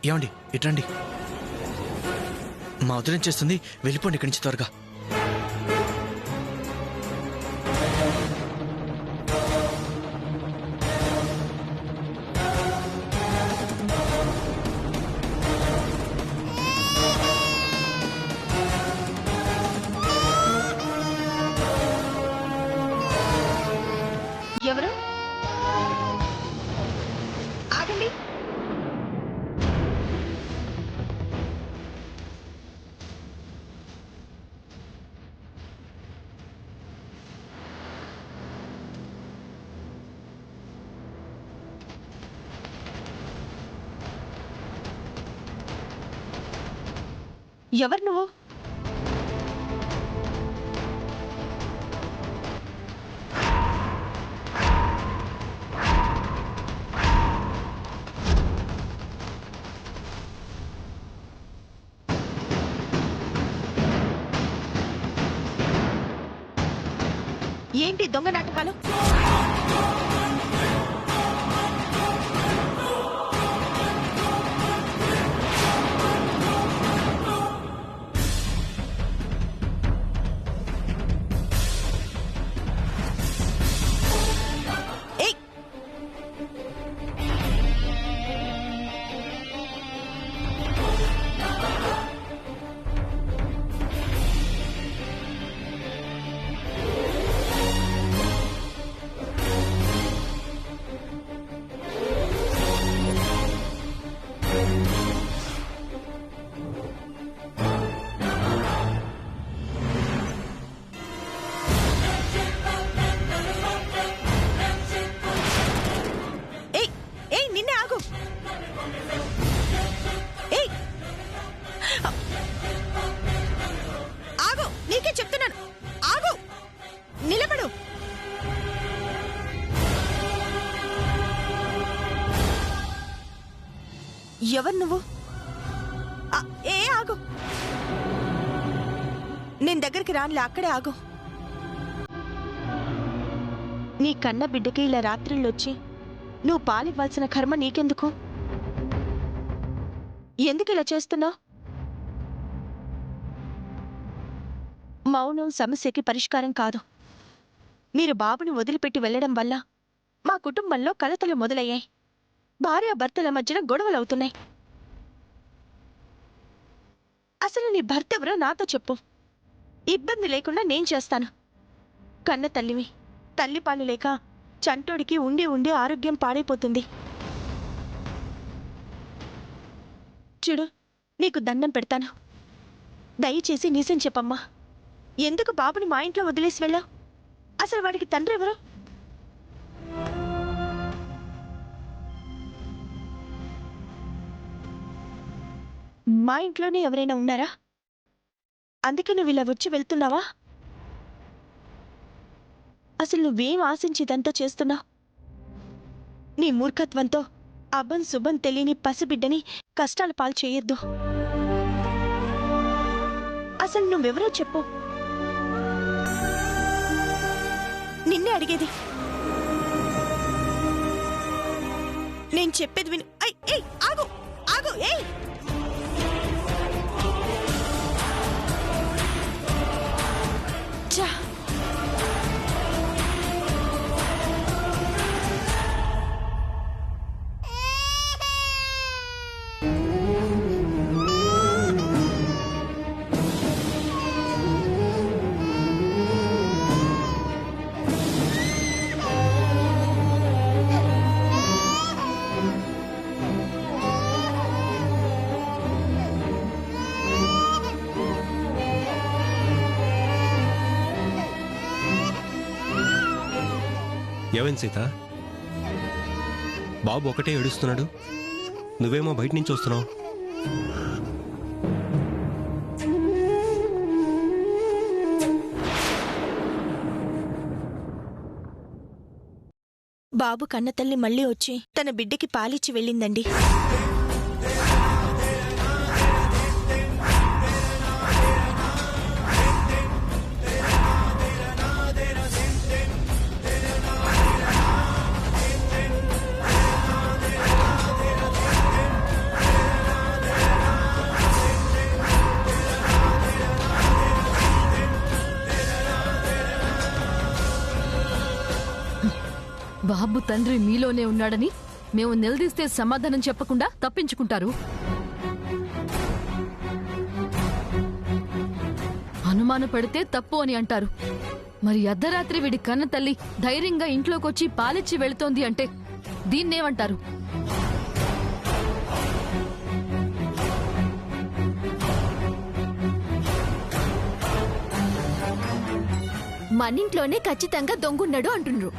ఏమండి ఇట్రండి. మా ఉదయం చేస్తుంది, వెళ్ళిపోండి ఇక్కడి నుంచి త్వరగా. ఎవరు? ఆగండి. ఎవరు నువ్వు? ఏంటి దొంగ నాటకాలు? ఏయ్! ఏయ్! ఏయ్! నిన్నే ఆగు. ఏయ్! ఆగు, నీకే చెప్తున్నాను. ఆగు, నిలబడు. ఎవరు నువ్వు? ఆగు. నేను దగ్గరికి రానులే, అక్కడే ఆగు. నీ కన్న బిడ్డకి ఇలా రాత్రిళ్ళొచ్చి నువ్వు పాలివ్వాల్సిన కర్మ నీకెందుకు? ఎందుకు ఇలా చేస్తున్నావు? మౌనం సమస్యకి పరిష్కారం కాదు. మీరు బాబుని వదిలిపెట్టి వెళ్లడం వల్ల మా కుటుంబంలో కలతలు మొదలయ్యాయి. భార్యాభర్తల మధ్యన గొడవలవుతున్నాయి. అసలు నీ భర్త ఎవరో నాతో చెప్పు. ఇబ్బంది లేకుండా నేను చేస్తాను. కన్న తల్లివి, తల్లిపాలు లేక చంటోడికి ఉండి ఉండి ఆరోగ్యం పాడైపోతుంది. చూడు, నీకు దండం పెడతాను. దయచేసి నిజం చెప్పమ్మా. ఎందుకు బాబుని మా ఇంట్లో వదిలేసి వెళ్ళావు? అసలు వాడికి తండ్రి ఎవరు? మా ఇంట్లోనే ఎవరైనా ఉన్నారా? అందుకే నువ్వు ఇలా వచ్చి వెళ్తున్నావా? అసలు నువ్వేం ఆశించి ఇదంతా చేస్తున్నావు? నీ మూర్ఖత్వంతో అభం శుభం తెలియని పసిబిడ్డని కష్టాల పాలు చేయొద్దు. అసలు నువ్వెవరో చెప్పు. నిన్నే అడిగేది. నేను చెప్పేది విను. ఆగు, ఆగు. ఏయ్! చా! ఏమైంది సీత? బాబు ఒకటే ఏడుస్తున్నాడు, నువ్వేమో బయట నుంచి వస్తున్నావు. బాబు కన్నతల్లి మళ్ళీ వచ్చి తన బిడ్డకి పాలిచ్చి వెళ్ళిందండి. బాబు తండ్రి మీలోనే ఉన్నాడని మేము నిలదీస్తే సమాధానం చెప్పకుండా తప్పించుకుంటారు. అనుమానపడితే తప్పు అని అంటారు. మరి అర్ధరాత్రి వీడి కన్న తల్లి ధైర్యంగా ఇంట్లోకొచ్చి పాలిచ్చి వెళుతోంది అంటే దీన్నేమంటారు? మనింట్లోనే ఖచ్చితంగా దొంగున్నాడు అంటుండ్రు.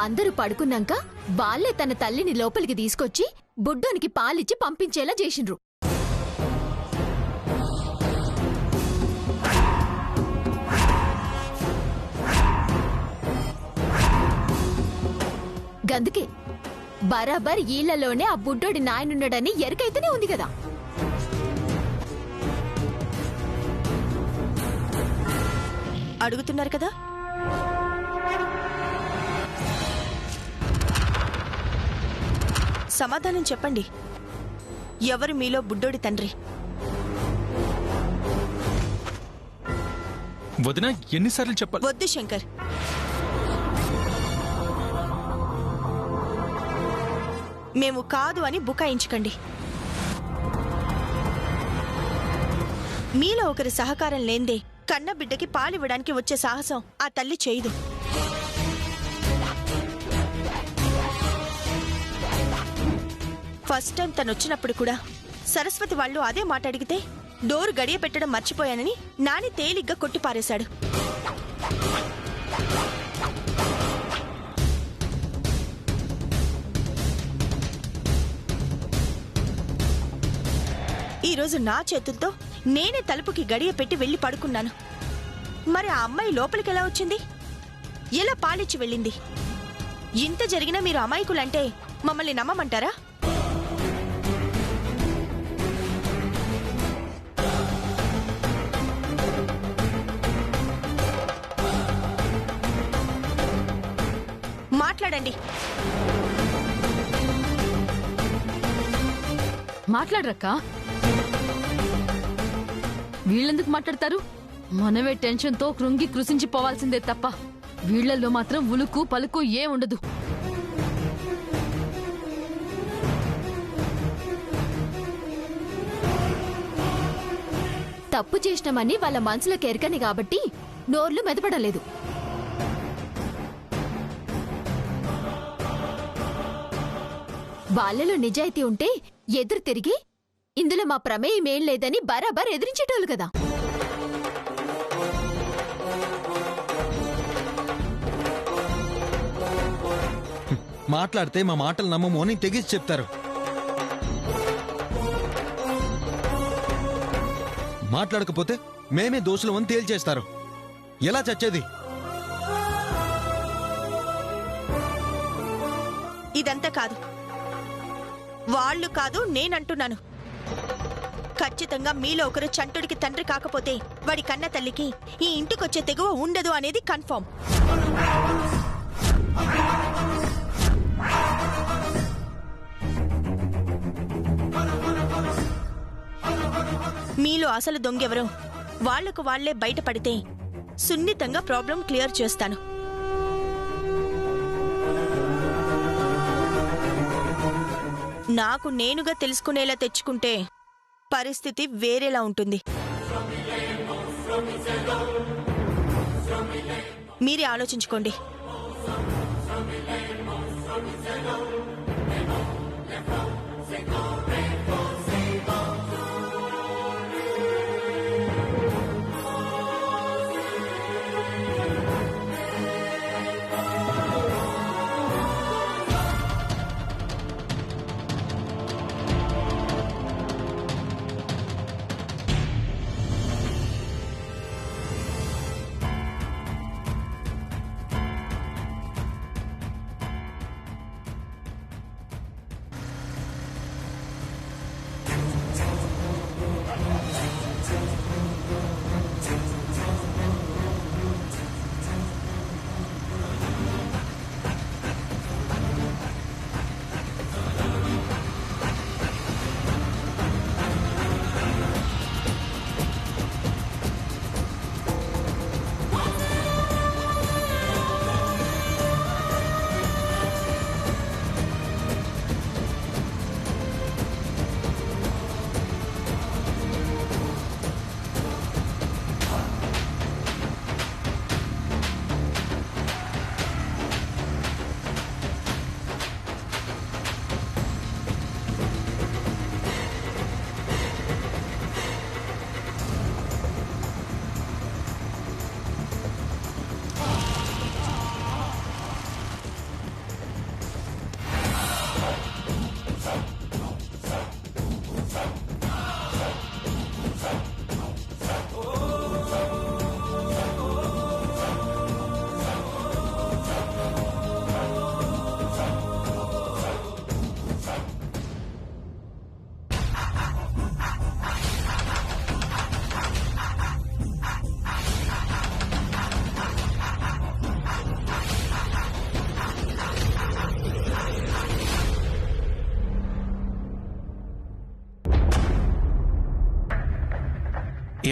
అందరూ పడుకున్నాక వాళ్ళే తన తల్లిని లోపలికి తీసుకొచ్చి బుడ్డోనికి పాలిచ్చి పంపించేలా చేసిండ్రు. గందుకే బరాబర్ ఈళ్లలోనే ఆ బుడ్డోడి నాయనున్నాడని ఎరకైతేనే ఉంది కదా. అడుగుతున్నారు కదా, సమాధానం చెప్పండి. ఎవరు మీలో బుడ్డోడి తండ్రి? వదిన ఎన్నిసార్లు చెప్పాలి? వద్దు శంకర్, మేము కాదు అని బుకాయించకండి. మీలో ఒకరి సహకారం లేందే కన్న బిడ్డకి పాలివ్వడానికి వచ్చే సాహసం ఆ తల్లి చేయదు. ఫస్ట్ టైం తనొచ్చినప్పుడు కూడా సరస్వతి వాళ్ళు అదే మాట అడిగితే డోరు గడియ పెట్టడం మర్చిపోయానని నాని తేలిగ్గా కొట్టిపారేశాడు. ఈరోజు నా చేతులతో నేనే తలుపుకి గడియ పెట్టి వెళ్లి పడుకున్నాను. మరి ఆ అమ్మాయి లోపలికి ఎలా వచ్చింది? ఎలా పాలిచ్చి వెళ్ళింది? ఇంత జరిగినా మీరు అమాయకులంటే మమ్మల్ని నమ్మమంటారా? మాట్లాడండి. మాట్లాడరక్క. వీళ్ళెందుకు మాట్లాడతారు? మనమే టెన్షన్తో కృంగి కృషించిపోవాల్సిందే తప్ప వీళ్లలో మాత్రం ఉలుకు పలుకు ఏ ఉండదు. తప్పు చేసినామని వాళ్ళ మనసులోకి ఎరకని కాబట్టి నోర్లు మెదపడలేదు. వాళ్ళలో నిజాయితీ ఉంటే ఎదురు తిరిగి ఇందులో మా ప్రమేయం ఏం లేదని బరాబర్ ఎదిరించేటోళ్ళు కదా. మాట్లాడితే మా మాటలు నమ్మము అని తెగిసి చెప్తారు. మాట్లాడకపోతే మేమే దోషులు అని తేల్చేస్తారు. ఎలా చచ్చేది? ఇదంతా కాదు, వాళ్ళు కాదు నేనంటున్నాను. ఖచ్చితంగా మీలో ఒకరు చంటుడికి తండ్రి కాకపోతే వాడి కన్న తల్లికి ఈ ఇంటికొచ్చే తెగువ ఉండదు అనేది కన్ఫర్మ్. మీలో అసలు దొంగెవరో వాళ్లకు వాళ్లే బయటపడితే సున్నితంగా ప్రాబ్లం క్లియర్ చేస్తాను. నాకు నేనుగా తెలుసుకునేలా తెచ్చుకుంటే పరిస్థితి వేరేలా ఉంటుంది. మీరే ఆలోచించుకోండి.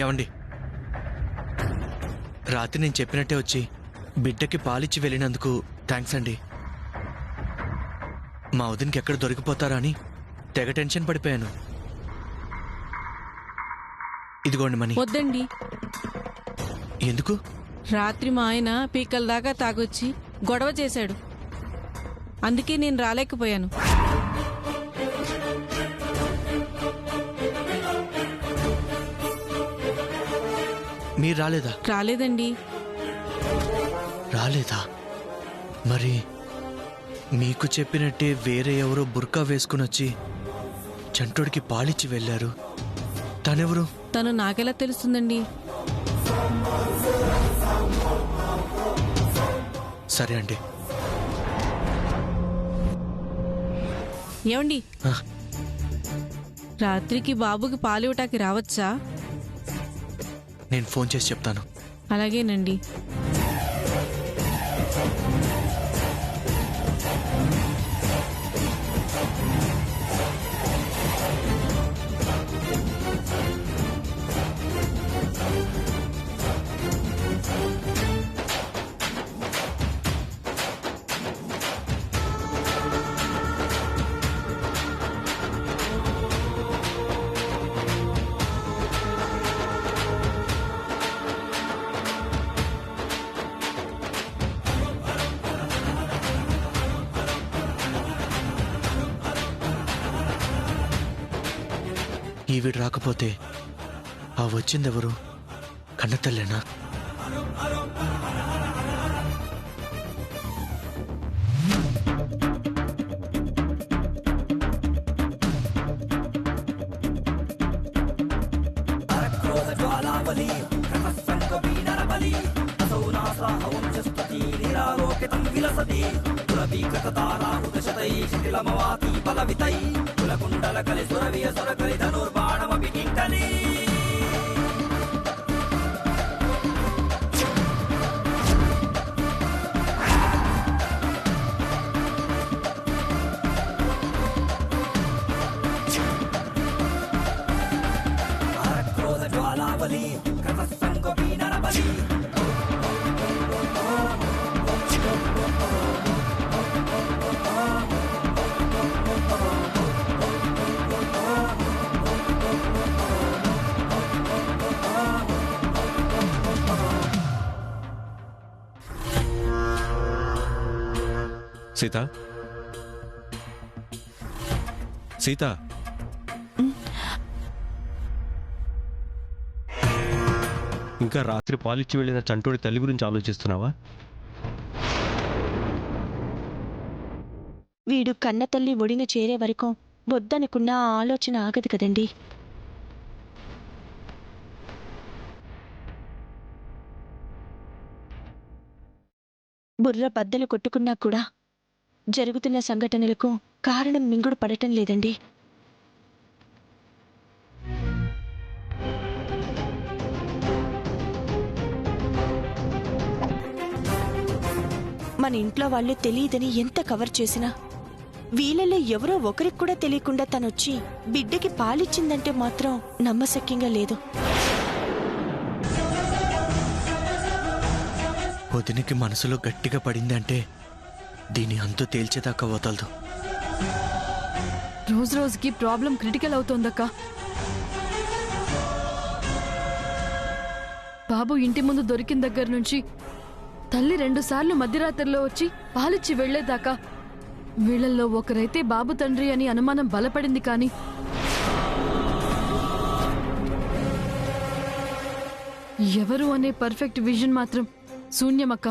ఏమండి, రాత్రి నేను చెప్పినట్టే వచ్చి బిడ్డకి పాలిచ్చి వెళ్ళినందుకు థ్యాంక్స్ అండి. మా వదినకి ఎక్కడ దొరికిపోతారా అని తెగ టెన్షన్ పడిపోయాను. ఇదిగోండి మనీ. వద్దండి. ఎందుకు? రాత్రి మా ఆయన పీకల దాకా తాగొచ్చి గొడవ చేశాడు. అందుకే నేను రాలేకపోయాను. మీరు రాలేదా? రాలేదండి. రాలేదా? మరి మీకు చెప్పినట్టే వేరే ఎవరో బుర్కా వేసుకుని వచ్చి చంటోడికి పాలిచ్చి వెళ్ళారు. తనెవరు? తను నాకెలా తెలుస్తుందండి? సరే అండి. ఏమండి, ఆ, రాత్రికి బాబుకి పాలివ్వటానికి రావచ్చా? నేను ఫోన్ చేసి చెప్తాను. అలాగేనండి. ఈవిడ రాకపోతే ఆ వచ్చిందెవరు? కన్నతల్లేనా? సీత, సీత, ఇంకా రాత్రి పాలిచ్చి వెళ్ళిన చంటోడి తల్లి గురించి ఆలోచిస్తున్నావా? వీడు కన్న తల్లి ఒడిన చేరే వరకు వద్దనుకున్న ఆ ఆలోచన ఆగదు కదండి. బుర్ర బద్దలు కొట్టుకున్నా కూడా జరుగుతున్న సంఘటనలకు కారణం మింగుడు పడటం లేదండి. మన ఇంట్లో వాళ్ళు తెలియదని ఎంత కవర్ చేసినా వీళ్ళలో ఎవరో ఒకరికి కూడా తెలియకుండా తనొచ్చి బిడ్డకి పాలిచ్చిందంటే మాత్రం నమ్మశక్యంగా లేదు. వదినికి మనసులో గట్టిగా పడిందంటే దీని అంతు తేల్చేదాకా వదలదు. రోజు రోజుకి ప్రాబ్లం క్రిటికల్ అవుతోందక్క. బాబు ఇంటి ముందు దొరికిన దగ్గర నుంచి తల్లి 2 సార్లు మధ్యరాత్రిలో వచ్చి పాలిచ్చి వెళ్లేదాకా వీళ్ళల్లో ఒకరైతే బాబు తండ్రి అని అనుమానం బలపడింది. కానీ ఎవరు అనే పర్ఫెక్ట్ విజన్ మాత్రం శూన్యమక్క.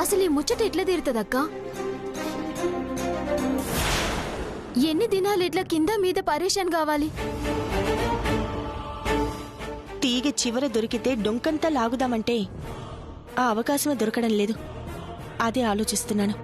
అసలు ఈ ముచ్చట ఎట్లా తీరుతుందక్క? ఎన్ని దినాలు ఇట్లా కింద మీద పరేషాన్ కావాలి? తీగ చివర దొరికితే డొంకంతా లాగుదామంటే ఆ అవకాశం దొరకడం లేదు. అదే ఆలోచిస్తున్నాను.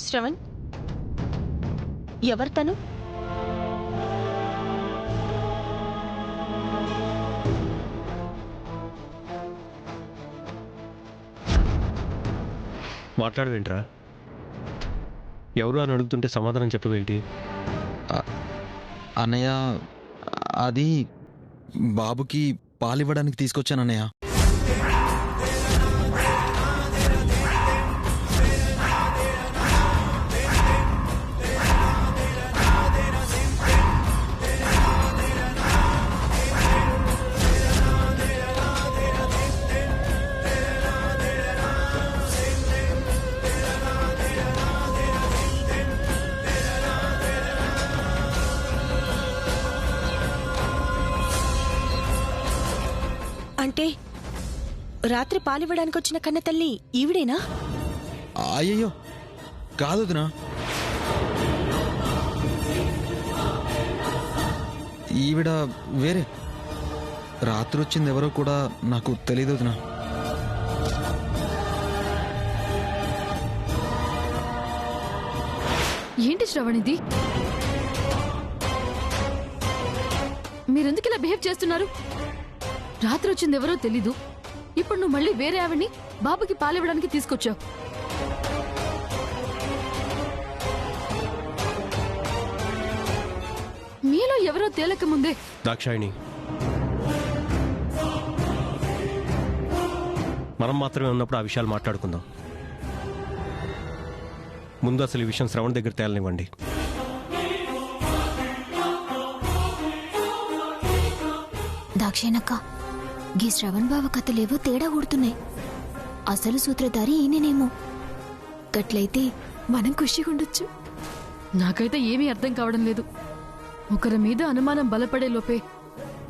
శ్రవణ్, ఎవరు తను? మాట్లాడవేంట్రా? ఎవరు అని అడుగుతుంటే సమాధానం చెప్పవేంటి? అన్నయ్య, అది బాబుకి పాలివ్వడానికి తీసుకొచ్చానన్నయ్య. అంటే రాత్రి పాలివ్వడానికి వచ్చిన కన్న తల్లి ఈవిడేనా? అయ్యయ్యో, కాదు వదినా. ఈవిడ వేరే. రాత్రి వచ్చింది ఎవరో కూడా నాకు తెలియదు వదినా. ఏంటి శ్రవణ్ ఇది? మీరెందుకు ఇలా బిహేవ్ చేస్తున్నారు? రాత్రి వచ్చింది ఎవరో తెలీదు, ఇప్పుడు నువ్వు మళ్ళీ వేరే ఆవిడ్ని బాబుకి పాలివ్వడానికి తీసుకొచ్చావు. మీలో ఎవరో తేలక ముందే. దాక్షాయిణి, మనం మాత్రమే ఉన్నప్పుడు ఆ విషయాలు మాట్లాడుకుందాం. ముందు అసలు ఈ విషయం శ్రవణ్ దగ్గర తేలనివ్వండి. దాక్షేనక్క, గీ శ్రవణ్ బావ కథలేవో తేడా కొడుతున్నాయి. అసలు సూత్రధారి ఈయనేనేమో. గట్లయితే మనం ఖుషిగా ఉండొచ్చు. నాకైతే ఏమీ అర్థం కావడం లేదు. ఒకరి మీద అనుమానం బలపడే లోపే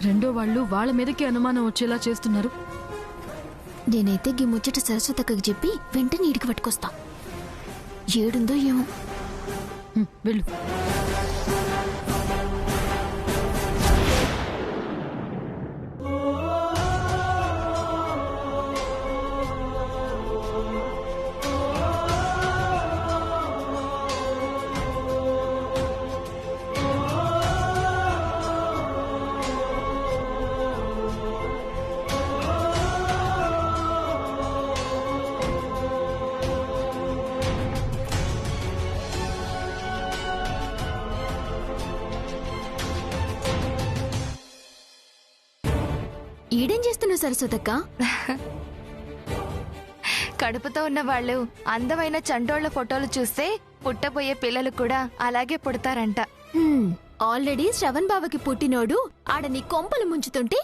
రెండో వాళ్ళు వాళ్ళ మీదకి అనుమానం వచ్చేలా చేస్తున్నారు. నేనైతే గీ ముచ్చట సరస్వతక్కకి చెప్పి వెంటనే ఈడికి పట్టుకొస్తా. ఏడుందో ఏమో. వెళ్ళు. ఈడేం చేస్తున్నావు సరస్వతక్క? కడుపుతో ఉన్న వాళ్ళు అందమైన చంటోళ్ల ఫోటోలు చూస్తే పుట్టబోయే పిల్లలు కూడా అలాగే పుడతారంట. ఆల్రెడీ శ్రవణ్ బావకి పుట్టినోడు ఆడ నీ కొంపలు ముంచుతుంటే